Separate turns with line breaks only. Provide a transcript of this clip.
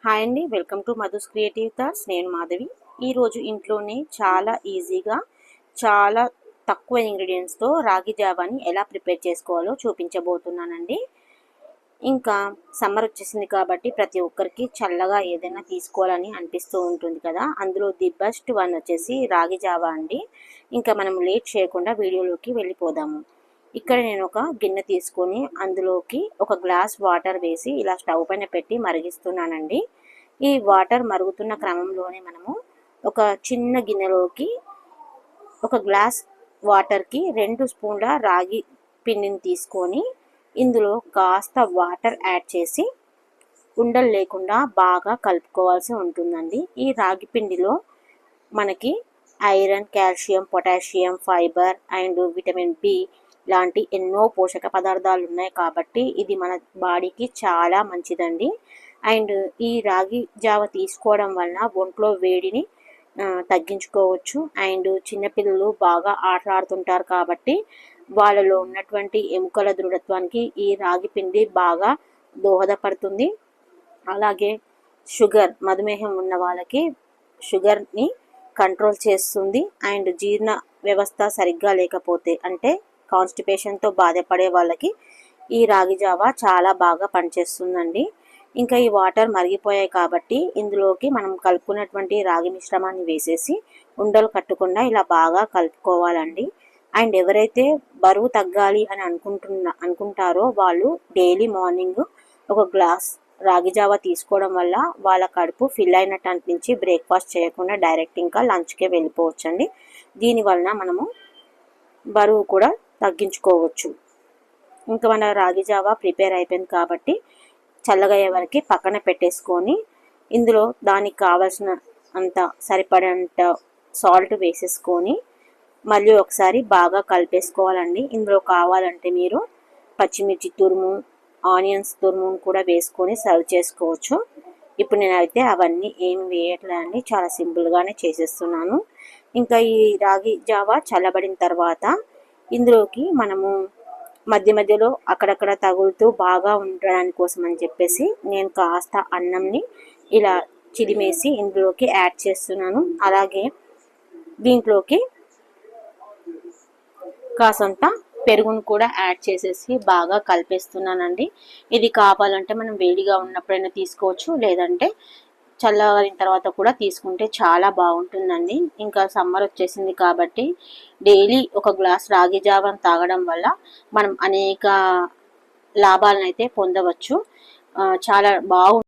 Hi అండి, welcome to Madhu's creative thoughts. నేను మాధవి. ఈరోజు ఇంట్లోనే చాలా ఈజీగా చాలా తక్కువ ఇంగ్రీడియంట్స్తో రాగి జావాని ఎలా ప్రిపేర్ చేసుకోవాలో చూపించబోతున్నానండి. ఇంకా సమ్మర్ వచ్చేసింది కాబట్టి ప్రతి ఒక్కరికి చల్లగా ఏదైనా తీసుకోవాలని అనిపిస్తూ ఉంటుంది కదా. అందులో ది బెస్ట్ వన్ వచ్చేసి రాగి జావా అండి. ఇంకా మనం లేట్ చేయకుండా వీడియోలోకి వెళ్ళిపోదాము. ఇక్కడ నేను ఒక గిన్నె తీసుకొని అందులోకి ఒక గ్లాస్ వాటర్ వేసి ఇలా స్టవ్ పైన పెట్టి మరిగిస్తున్నానండి. ఈ వాటర్ మరుగుతున్న క్రమంలోనే మనము ఒక చిన్న గిన్నెలోకి ఒక గ్లాస్ వాటర్కి 2 స్పూన్ల రాగి పిండిని తీసుకొని ఇందులో కాస్త వాటర్ యాడ్ చేసి ఉండలు లేకుండా బాగా కలుపుకోవాల్సి ఉంటుందండి. ఈ రాగి పిండిలో మనకి iron, calcium, potassium, fibre and vitamin B లాంటి ఎన్నో పోషక పదార్థాలు ఉన్నాయి కాబట్టి ఇది మన బాడీకి చాలా మంచిదండి. అండ్ ఈ రాగి జావ తీసుకోవడం వలన ఒంట్లో వేడిని తగ్గించుకోవచ్చు. అండ్ చిన్నపిల్లలు బాగా ఆటలాడుతుంటారు కాబట్టి వాళ్ళలో ఉన్నటువంటి ఎముకల దృఢత్వానికి ఈ రాగి పిండి బాగా దోహదపడుతుంది. అలాగే మధుమేహం ఉన్న వాళ్ళకి షుగర్ని కంట్రోల్ చేస్తుంది. అండ్ జీర్ణ వ్యవస్థ సరిగ్గా లేకపోతే అంటే కాన్స్టిపేషన్తో బాధపడే వాళ్ళకి ఈ రాగి జావా చాలా బాగా పనిచేస్తుందండి. ఇంకా ఈ వాటర్ మరిగిపోయాయి కాబట్టి ఇందులోకి మనం కలుపుకున్నటువంటి రాగి మిశ్రమాన్ని వేసేసి ఉండలు కట్టకుండా ఇలా బాగా కలుపుకోవాలండి. అండ్ ఎవరైతే బరువు తగ్గాలి అని అనుకుంటారో వాళ్ళు డైలీ మార్నింగ్ ఒక గ్లాస్ రాగి జావా తీసుకోవడం వల్ల వాళ్ళ కడుపు ఫిల్ అయినట్టు అనిపించి బ్రేక్ఫాస్ట్ చేయకుండా డైరెక్ట్ ఇంకా లంచ్కే వెళ్ళిపోవచ్చండి. దీనివలన మనము బరువు కూడా తగ్గించుకోవచ్చు. ఇంకా మన రాగి జావా ప్రిపేర్ అయిపోయింది కాబట్టి చల్లగా అయ్యే వరకు పక్కన పెట్టేసుకొని ఇందులో దానికి కావాల్సిన అంత సరిపడంత సాల్ట్ వేసేసుకొని మళ్ళీ ఒకసారి బాగా కలిపేసుకోవాలండి. ఇందులో కావాలంటే మీరు పచ్చిమిర్చి తురుము, ఆనియన్స్ తురుము కూడా వేసుకొని సర్వ్ చేసుకోవచ్చు. ఇప్పుడు నేనైతే అవన్నీ ఏమి వేయట్లేదండి, చాలా సింపుల్గానే చేసేస్తున్నాను. ఇంకా ఈ రాగి జావా చల్లబడిన తర్వాత ఇందులోకి మనము మధ్య మధ్యలో అక్కడక్కడ తగులుతూ బాగా ఉండడానికి కోసం అని చెప్పేసి నేను కాస్త అన్నంని ఇలా చిదిమేసి ఇందులోకి యాడ్ చేస్తున్నాను. అలాగే దీంట్లోకి కాసంత పెరుగును కూడా యాడ్ చేసేసి బాగా కలిపేస్తున్నానండి. ఇది కావాలంటే మనం వేడిగా ఉన్నప్పుడైనా తీసుకోవచ్చు, లేదంటే చల్లబడిన తర్వాత కూడా తీసుకుంటే చాలా బాగుంటుందండి. ఇంకా సమ్మర్ వచ్చేసింది కాబట్టి డైలీ ఒక గ్లాస్ రాగి జావను తాగడం వల్ల మనం అనేక లాభాలను అయితే పొందవచ్చు. చాలా బాగుంటుంది.